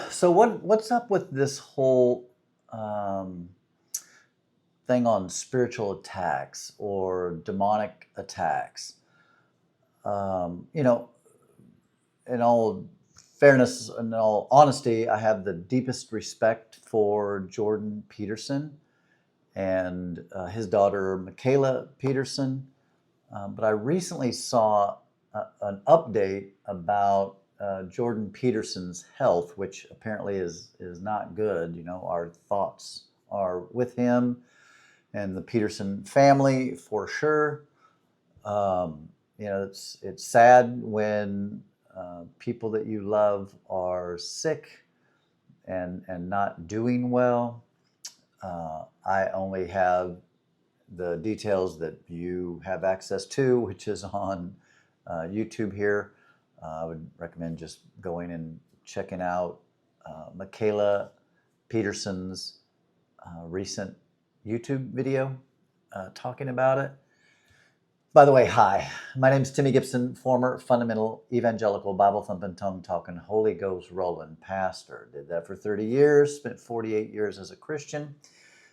So what's up with this whole um, thing on spiritual attacks or demonic attacks? You know, in all fairness and all honesty, I have the deepest respect for Jordan Peterson and his daughter Michaela Peterson. But I recently saw an update about Jordan Peterson's health, which apparently is not good. You know, our thoughts are with him and the Peterson family for sure. It's sad when people that you love are sick and not doing well. I only have the details that you have access to, which is on YouTube here. I would recommend just going and checking out Michaela Peterson's recent YouTube video talking about it. By the way, hi. My name's Timmy Gibson, former fundamental evangelical Bible thumping, tongue talking, Holy Ghost rolling pastor. Did that for 30 years, spent 48 years as a Christian.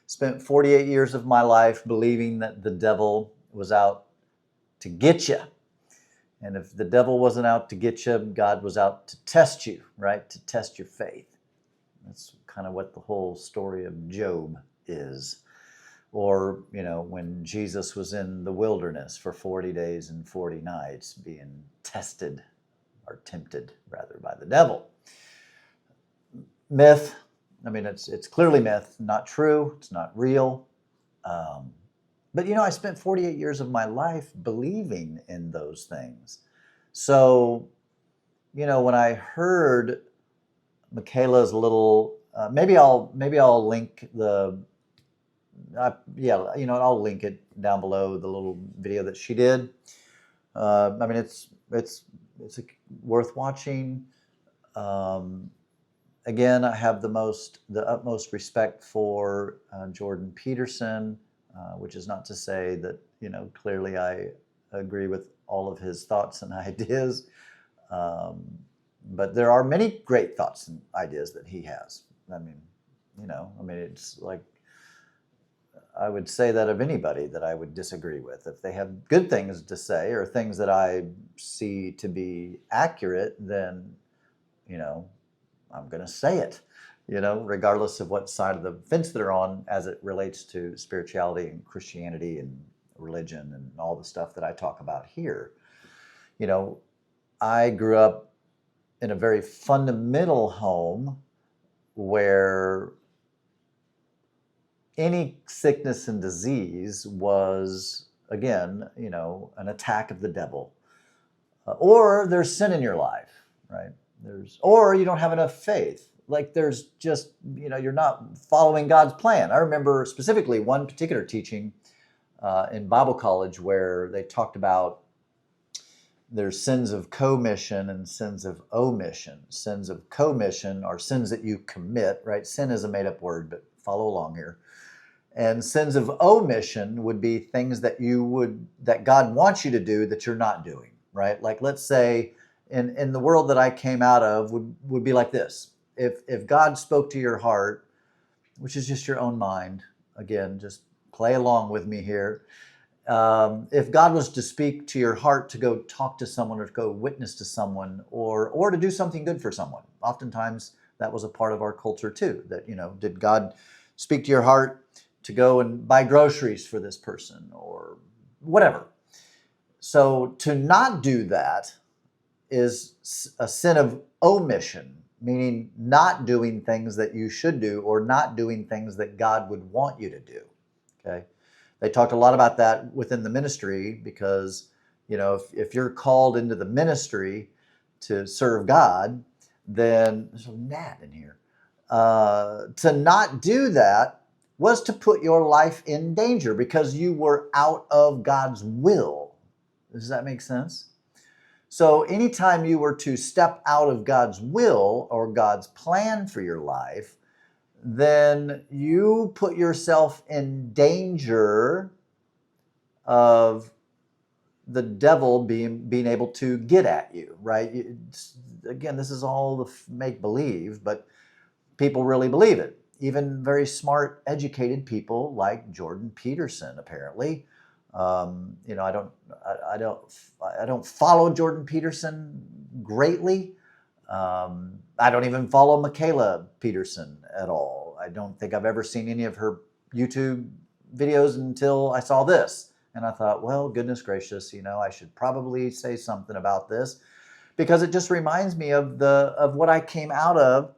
Spent 48 years of my life believing that the devil was out to get you. And if the devil wasn't out to get you, God was out to test you, right? To test your faith. That's kind of what the whole story of Job is. Or, you know, when Jesus was in the wilderness for 40 days and 40 nights being tested, or tempted rather, by the devil. Myth. I mean, it's clearly myth, not true. It's not real. But, you know, I spent 48 years of my life believing in those things. So, you know, when I heard Michaela's little, maybe I'll link the, I'll link it down below, the little video that she did. I mean, it's worth watching. Again, I have the utmost respect for Jordan Peterson, which is not to say that, you know, clearly I agree with all of his thoughts and ideas. But there are many great thoughts and ideas that he has. I mean, it's like, I would say that of anybody that I would disagree with. If they have good things to say or things that I see to be accurate, then, you know, I'm going to say it, you know, regardless of what side of the fence they're on as it relates to spirituality and Christianity and religion and all the stuff that I talk about here. You know, I grew up in a very fundamental home where any sickness and disease was, again, you know, an attack of the devil. Or there's sin in your life, right? Or you don't have enough faith. Like there's just, you know, you're not following God's plan. I remember specifically one particular teaching in Bible college where they talked about there's sins of commission and sins of omission. Sins of commission are sins that you commit, right? Sin is a made-up word, but follow along here. And sins of omission would be things that that God wants you to do that you're not doing, right? Like let's say in the world that I came out of would be like this. If God spoke to your heart, which is just your own mind, again, just play along with me here. If God was to speak to your heart to go talk to someone or to go witness to someone or to do something good for someone, oftentimes that was a part of our culture too, that, you know, did God speak to your heart to go and buy groceries for this person or whatever? So to not do that is a sin of omission, meaning not doing things that you should do or not doing things that God would want you to do, okay? They talked a lot about that within the ministry because, you know, if you're called into the ministry to serve God, then there's a gnat in here. To not do that was to put your life in danger because you were out of God's will. Does that make sense? So anytime you were to step out of God's will or God's plan for your life, then you put yourself in danger of the devil being able to get at you, right? Again, this is all the make-believe, but people really believe it. Even very smart, educated people like Jordan Peterson, apparently. I don't follow Jordan Peterson greatly. I don't even follow Michaela Peterson at all. I don't think I've ever seen any of her YouTube videos until I saw this. And I thought, well, goodness gracious, I should probably say something about this, because it just reminds me of what I came out of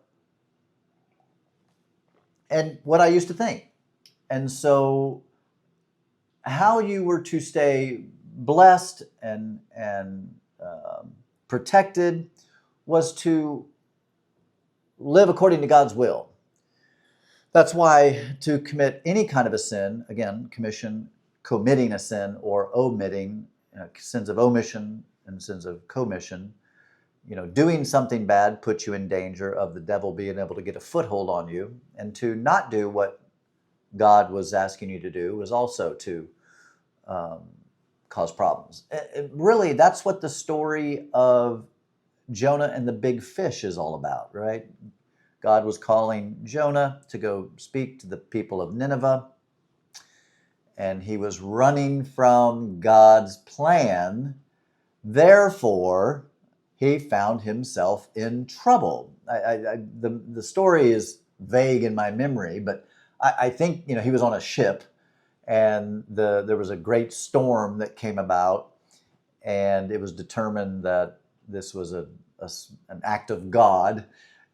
and what I used to think. And so how you were to stay blessed and protected was to live according to God's will. That's why to commit any kind of a sin, again, committing a sin or omitting, sins of omission and sins of commission, doing something bad puts you in danger of the devil being able to get a foothold on you. And to not do what God was asking you to do was also to cause problems. Really, that's what the story of Jonah and the big fish is all about, right? God was calling Jonah to go speak to the people of Nineveh, and he was running from God's plan. Therefore, he found himself in trouble. The story is vague in my memory, but I think he was on a ship, and there was a great storm that came about, and it was determined that this was an act of God.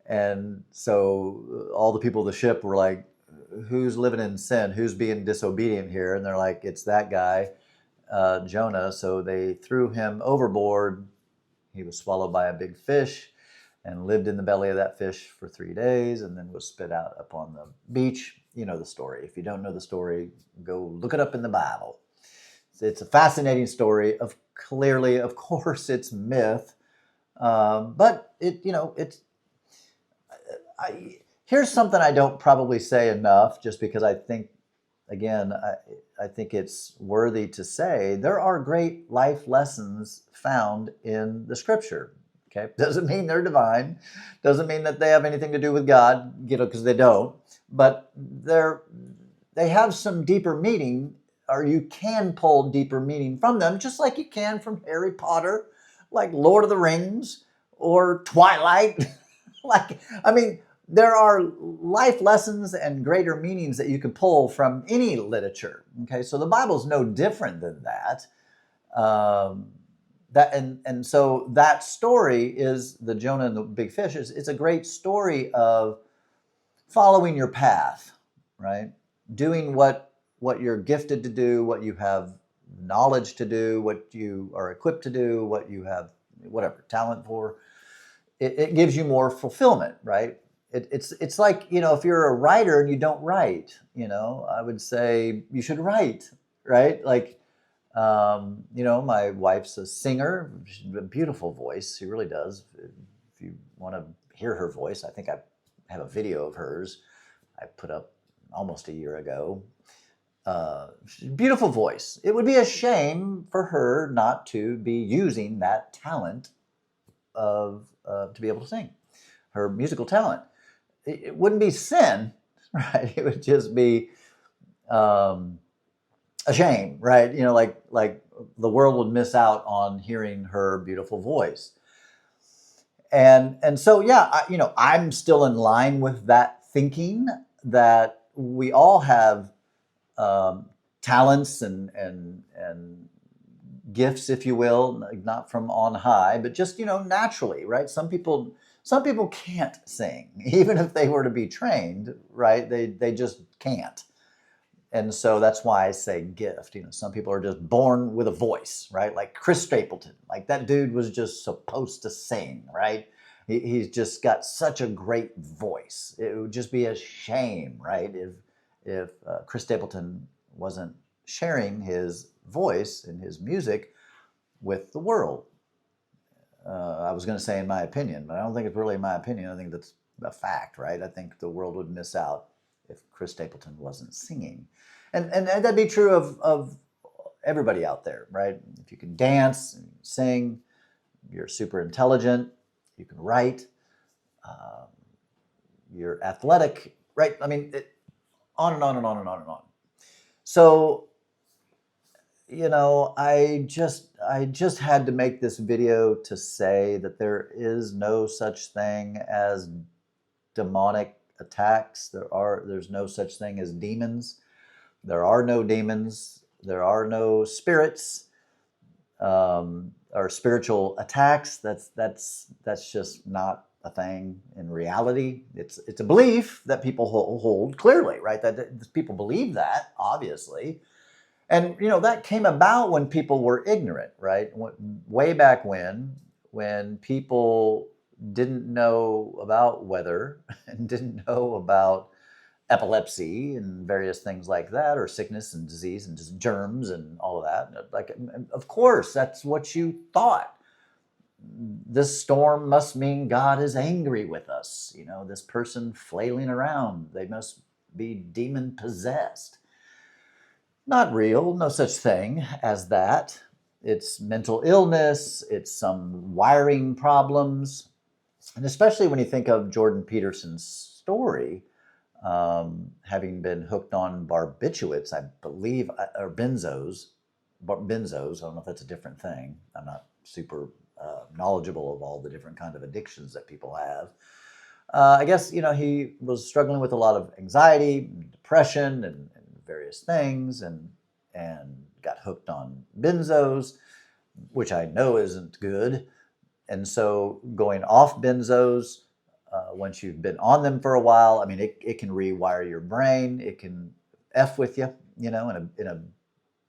And so all the people of the ship were like, who's living in sin? Who's being disobedient here? And they're like, it's that guy, Jonah. So they threw him overboard. He was swallowed by a big fish and lived in the belly of that fish for 3 days, and then was spit out upon the beach. You know the story. If you don't know the story, go look it up in the Bible. It's a fascinating story. Clearly, of course, it's myth, but here's something I don't probably say enough, just because I think, again, I think it's worthy to say. There are great life lessons found in the Scripture. Okay, doesn't mean they're divine, doesn't mean that they have anything to do with God, because they don't. But they have some deeper meaning, or you can pull deeper meaning from them, just like you can from Harry Potter, like Lord of the Rings, or Twilight. There are life lessons and greater meanings that you can pull from any literature. Okay, so the Bible's no different than that. So that story is the Jonah and the big fish. It's a great story of following your path, right? Doing what you're gifted to do, what you have knowledge to do, what you are equipped to do, what you have whatever talent for. It gives you more fulfillment, right? It's like, if you're a writer and you don't write, I would say you should write, right? Like, my wife's a singer. She's a beautiful voice. She really does. If you want to hear her voice, I think I have a video of hers I put up almost a year ago. Beautiful voice. It would be a shame for her not to be using that talent to be able to sing, her musical talent. It wouldn't be sin, right? It would just be a shame, right? Like the world would miss out on hearing her beautiful voice. And so, yeah, I'm still in line with that thinking, that we all have talents and gifts, if you will, not from on high, but just, naturally, right? Some people can't sing, even if they were to be trained, right? They just can't. And so that's why I say gift. Some people are just born with a voice, right? Like Chris Stapleton. Like, that dude was just supposed to sing, right? He's just got such a great voice. It would just be a shame, right, if Chris Stapleton wasn't sharing his voice and his music with the world. I was going to say in my opinion, but I don't think it's really my opinion. I think that's a fact, right? I think the world would miss out if Chris Stapleton wasn't singing. And that'd be true of everybody out there, right? If you can dance and sing, you're super intelligent, you can write, um, you're athletic, right? I mean, on and on and on and on and on. So, I just had to make this video to say that there is no such thing as demonic attacks. There's no such thing as demons. There are no demons. There are no spirits, or spiritual attacks. That's just not a thing in reality. It's a belief that people hold clearly, right? That people believe that, obviously. And that came about when people were ignorant, right? Way back when people didn't know about weather and didn't know about epilepsy and various things like that, or sickness and disease and just germs and all of that. Like, of course, that's what you thought. This storm must mean God is angry with us. This person flailing around, they must be demon possessed. Not real, no such thing as that. It's mental illness, it's some wiring problems. And especially when you think of Jordan Peterson's story, having been hooked on barbiturates, I believe, or benzos. Benzos, I don't know if that's a different thing. I'm not super knowledgeable of all the different kind of addictions that people have. I guess, he was struggling with a lot of anxiety, depression, and various things, and got hooked on benzos, which I know isn't good. And so going off benzos, once you've been on them for a while, I mean, it can rewire your brain. It can F with you, in a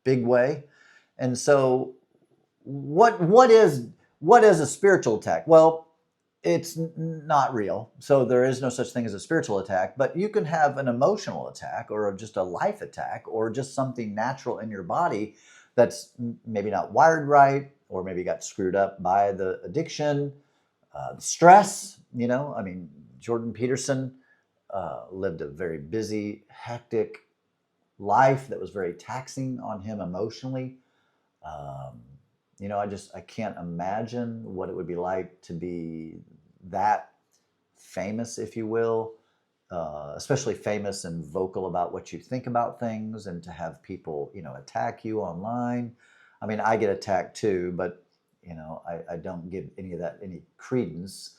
big way. And so what is a spiritual attack? Well, it's not real. So there is no such thing as a spiritual attack, but you can have an emotional attack or just a life attack or just something natural in your body that's maybe not wired right, or maybe got screwed up by the addiction, stress. I mean, Jordan Peterson lived a very busy, hectic life that was very taxing on him emotionally. I can't imagine what it would be like to be that famous, if you will, especially famous and vocal about what you think about things, and to have people, attack you online. I mean, I get attacked too, but, I don't give any of that any credence.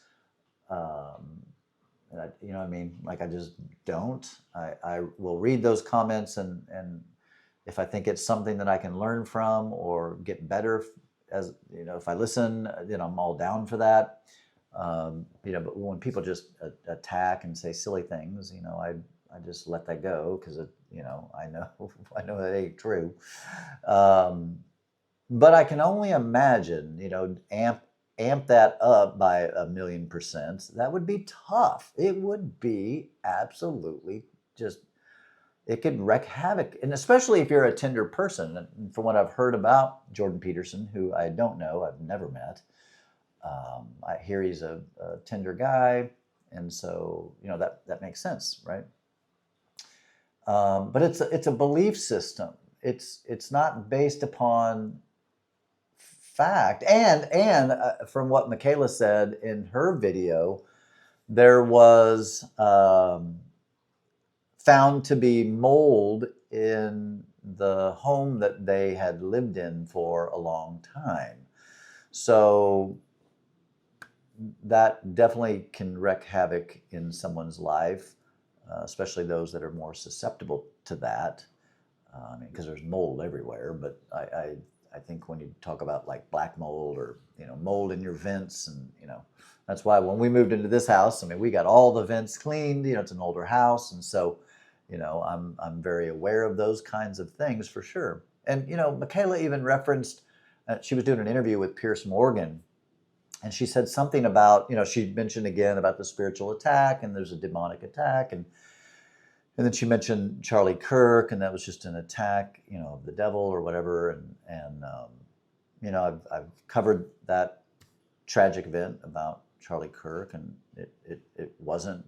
You know what I mean? Like, I just don't. I will read those comments, and if I think it's something that I can learn from or get better, as if I listen, I'm all down for that. But when people just attack and say silly things, I just let that go, because I know that ain't true. But I can only imagine, amp that up by 1,000,000%. That would be tough. It would be absolutely just. It could wreak havoc, and especially if you're a tender person. And from what I've heard about Jordan Peterson, who I don't know, I've never met, I hear he's a tender guy, and so that makes sense, right? But it's a belief system. It's not based upon fact. And from what Michaela said in her video, there was found to be mold in the home that they had lived in for a long time. So that definitely can wreak havoc in someone's life, especially those that are more susceptible to that. Because there's mold everywhere. But I think when you talk about like black mold, or mold in your vents, and that's why when we moved into this house, I mean, we got all the vents cleaned. It's an older house, and so I'm very aware of those kinds of things for sure. And Michaela even referenced, she was doing an interview with Piers Morgan, and she said something about, she mentioned again about the spiritual attack, and there's a demonic attack, and then she mentioned Charlie Kirk, and that was just an attack, of the devil or whatever. And I've covered that tragic event about Charlie Kirk, and it wasn't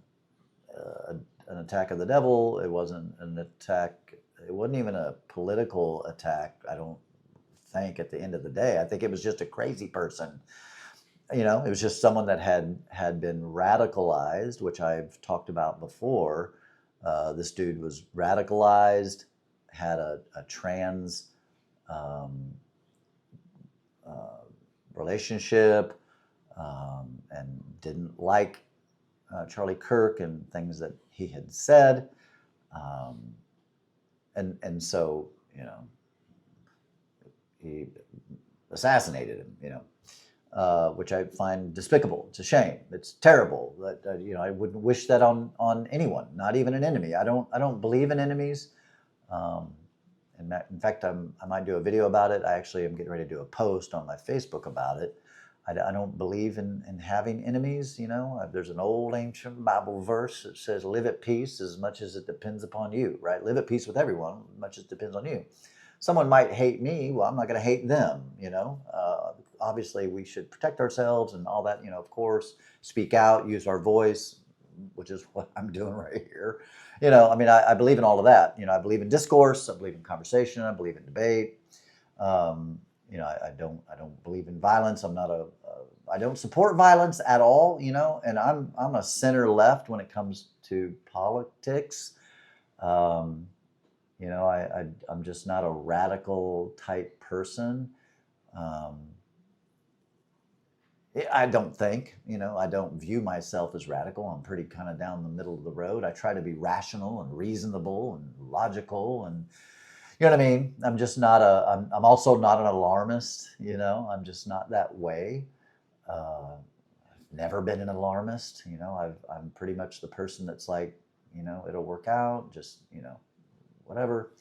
an attack of the devil. It wasn't an attack. It wasn't even a political attack. I don't think at the end of the day. I think it was just a crazy person. You know, it was just someone that had been radicalized, which I've talked about before. This dude was radicalized, had a trans relationship, and didn't like Charlie Kirk and things that he had said, and so, you know, he assassinated him. You know, which I find despicable. It's a shame. It's terrible. That you know, I wouldn't wish that on anyone, not even an enemy. I don't believe in enemies. In fact, I might do a video about it. I actually am getting ready to do a post on my Facebook about it. I don't believe in having enemies. You know, there's an old ancient Bible verse that says, "Live at peace as much as it depends upon you." Right? Live at peace with everyone, as much as it depends on you. Someone might hate me. Well, I'm not going to hate them. You know, obviously we should protect ourselves and all that. You know, of course, speak out, use our voice, which is what I'm doing right here. You know, I mean, I believe in all of that. You know, I believe in discourse. I believe in conversation. I believe in debate. You know, I don't believe in violence. I don't support violence at all. You know, and I'm a center left when it comes to politics. You know, I'm just not a radical type person. I don't think, you know, I don't view myself as radical. I'm pretty kind of down the middle of the road. I try to be rational and reasonable and logical, and you know what I mean? I'm just not I'm also not an alarmist, you know, I'm just not that way. I've never been an alarmist, you know, I'm pretty much the person that's like, you know, it'll work out, just, you know, whatever.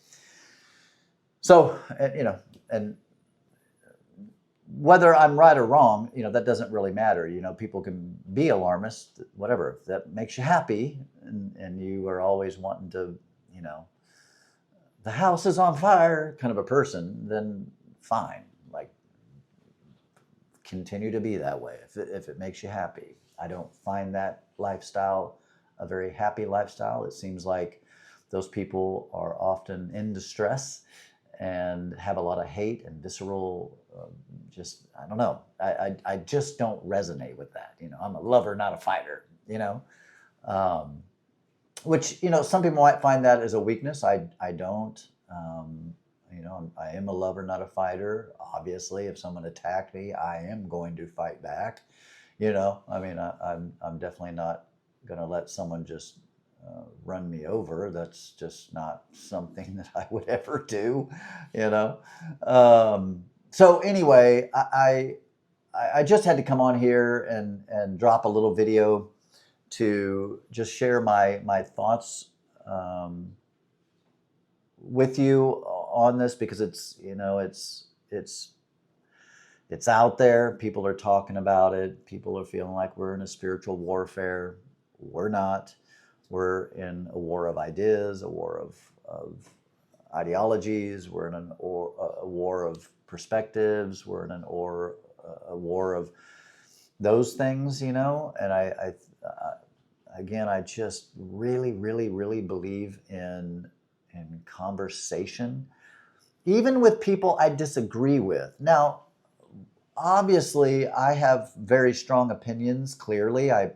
So, you know, and whether I'm right or wrong, you know, that doesn't really matter. You know, people can be alarmist, whatever. If that makes you happy, and you are always wanting to, you know, the house is on fire kind of a person, then fine. Like, continue to be that way if it makes you happy. I don't find that lifestyle a very happy lifestyle. It seems like those people are often in distress and have a lot of hate and visceral, just, I don't know. I just don't resonate with that. You know, I'm a lover, not a fighter, you know, which, you know, some people might find that as a weakness. I don't, you know, I am a lover, not a fighter. Obviously, if someone attacked me, I am going to fight back. You know, I mean, I'm definitely not going to let someone just run me over. That's just not something that I would ever do, you know. So anyway, I just had to come on here and drop a little video to just share my thoughts with you on this, because it's, you know, it's out there. People are talking about it. People are feeling like we're in a spiritual warfare. We're not. We're in a war of ideas, a war of ideologies. We're in a war of perspectives. We're in a war of those things, you know. And again, I just really, really, really believe in conversation, even with people I disagree with. Now, obviously, I have very strong opinions. Clearly, I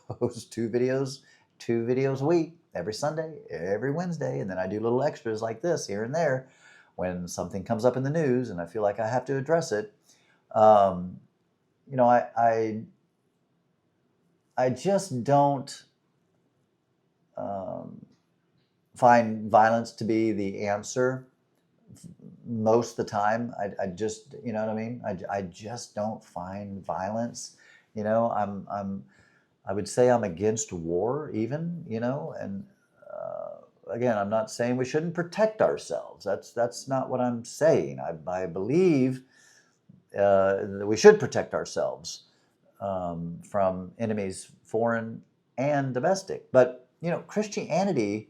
post two videos a week, every Sunday, every Wednesday, and then I do little extras like this here and there when something comes up in the news and I feel like I have to address it. You know, I just don't find violence to be the answer most of the time. I just, you know what I mean? I just don't find violence. You know, I would say I'm against war even, you know, and again, I'm not saying we shouldn't protect ourselves. That's not what I'm saying. I believe that we should protect ourselves from enemies, foreign and domestic. But, you know, Christianity,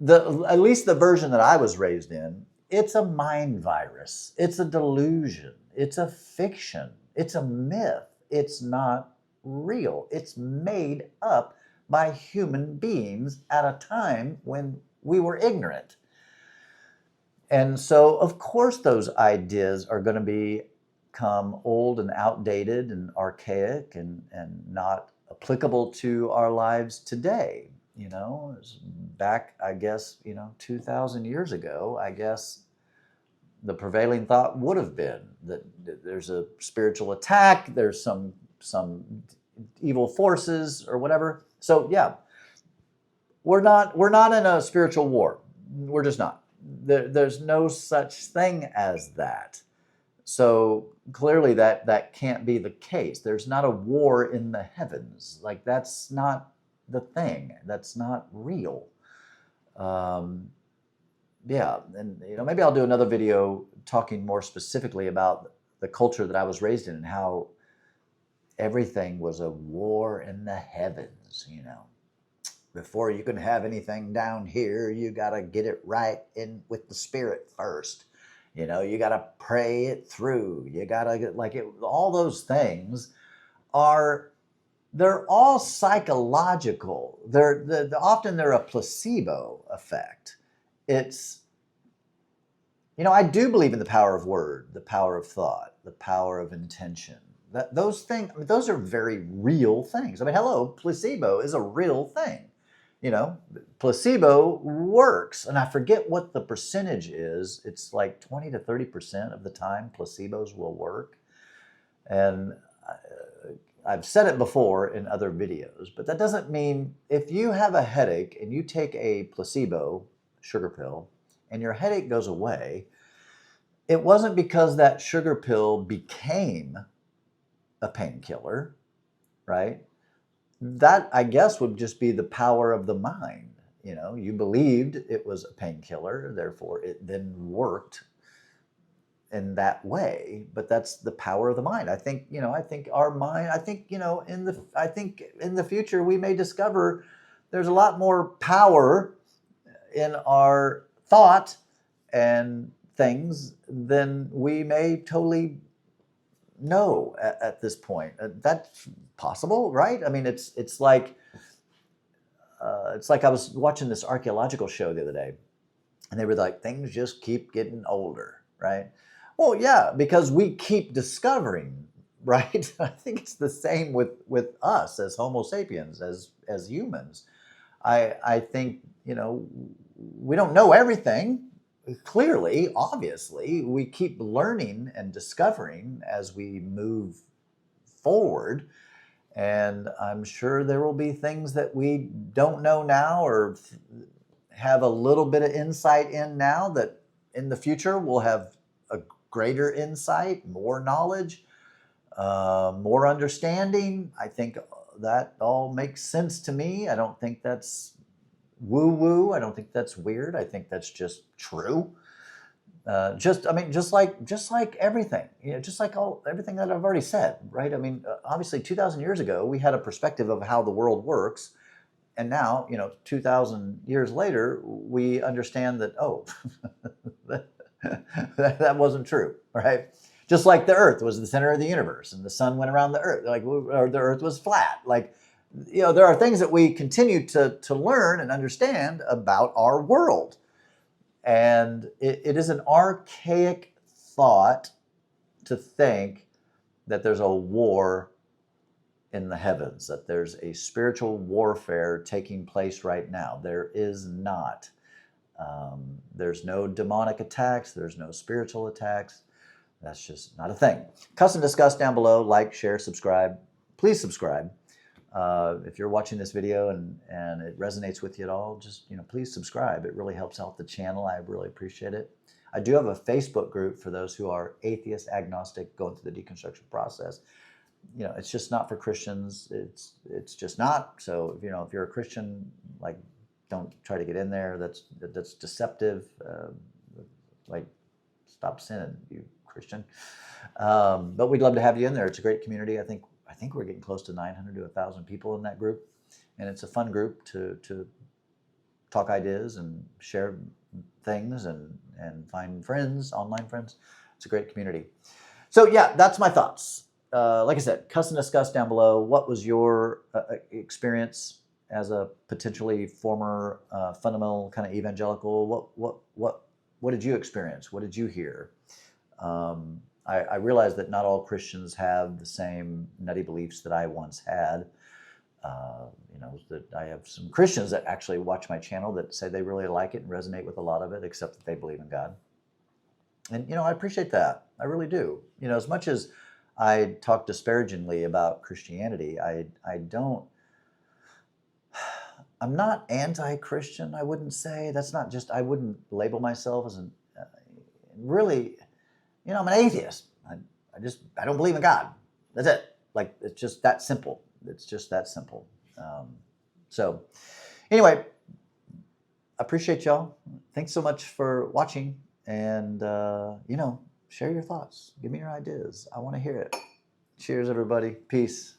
at least the version that I was raised in, it's a mind virus. It's a delusion. It's a fiction. It's a myth. It's not real. It's made up by human beings at a time when we were ignorant. And so, of course, those ideas are going to become old and outdated and archaic and not applicable to our lives today. You know, back, I guess, 2,000 years ago, I guess the prevailing thought would have been that there's a spiritual attack, there's some evil forces or whatever. So yeah, we're not in a spiritual war. We're just not. There's no such thing as that. So clearly that can't be the case. There's not a war in the heavens. Like, that's not the thing. That's not real. Yeah, and maybe I'll do another video talking more specifically about the culture that I was raised in and how everything was a war in the heavens. Before you can have anything down here, you got to get it right in with the Spirit first. You got to pray it through. You got to get all those things they're all psychological. Often they're a placebo effect. It's, I do believe in the power of word, the power of thought, the power of intention. Those things, those are very real things. Hello, placebo is a real thing. Placebo works, and I forget what the percentage is. It's like 20 to 30% of the time placebos will work. And I've said it before in other videos, but that doesn't mean if you have a headache and you take a placebo sugar pill and your headache goes away, it wasn't because that sugar pill became a painkiller, right? That, I guess, would just be the power of the mind. You believed it was a painkiller, therefore it then worked in that way. But that's the power of the mind. I think our mind, I think in the future we may discover there's a lot more power in our thought and things than we may totally know at this point. That's possible, right? It's like I was watching this archaeological show the other day, and they were like, things just keep getting older, right? Well, yeah, because we keep discovering, right? I think it's the same with us as Homo sapiens, as humans. I think, we don't know everything. Clearly, obviously, we keep learning and discovering as we move forward. And I'm sure there will be things that we don't know now or have a little bit of insight in now that in the future we'll have a greater insight, more knowledge, more understanding. I think that all makes sense to me. I don't think that's woo-woo. I don't think that's weird. I think that's just true. Just like everything, just like everything that I've already said, right? Obviously 2,000 years ago, we had a perspective of how the world works. And now, 2,000 years later, we understand that, that wasn't true, right? Just like the earth was the center of the universe and the sun went around the earth, or the earth was flat. There are things that we continue to learn and understand about our world. And it is an archaic thought to think that there's a war in the heavens, that there's a spiritual warfare taking place right now. There is not. There's no demonic attacks. There's no spiritual attacks. That's just not a thing. Cuss and discuss down below. Like, share, subscribe. Please subscribe. If you're watching this video and it resonates with you at all, just please subscribe. It really helps out the channel. I really appreciate it. I do have a Facebook group for those who are atheist, agnostic, going through the deconstruction process. It's just not for Christians. It's just not. So if you're a Christian, don't try to get in there. That's deceptive. Stop sinning, you Christian. But we'd love to have you in there. It's a great community. I think we're getting close to 900 to 1,000 people in that group. And it's a fun group to talk ideas and share things and find friends, online friends. It's a great community. So yeah, that's my thoughts. Like I said, cuss and discuss down below. What was your experience as a potentially former fundamental kind of evangelical? What what did you experience? What did you hear? I realize that not all Christians have the same nutty beliefs that I once had. That I have some Christians that actually watch my channel that say they really like it and resonate with a lot of it, except that they believe in God. And, I appreciate that. I really do. As much as I talk disparagingly about Christianity, I'm not anti-Christian, I wouldn't say. That's not just, I wouldn't label myself as really, I'm an atheist. I don't believe in God. That's it. Like, it's just that simple. It's just that simple. So anyway, appreciate y'all. Thanks so much for watching. And, share your thoughts. Give me your ideas. I want to hear it. Cheers, everybody. Peace.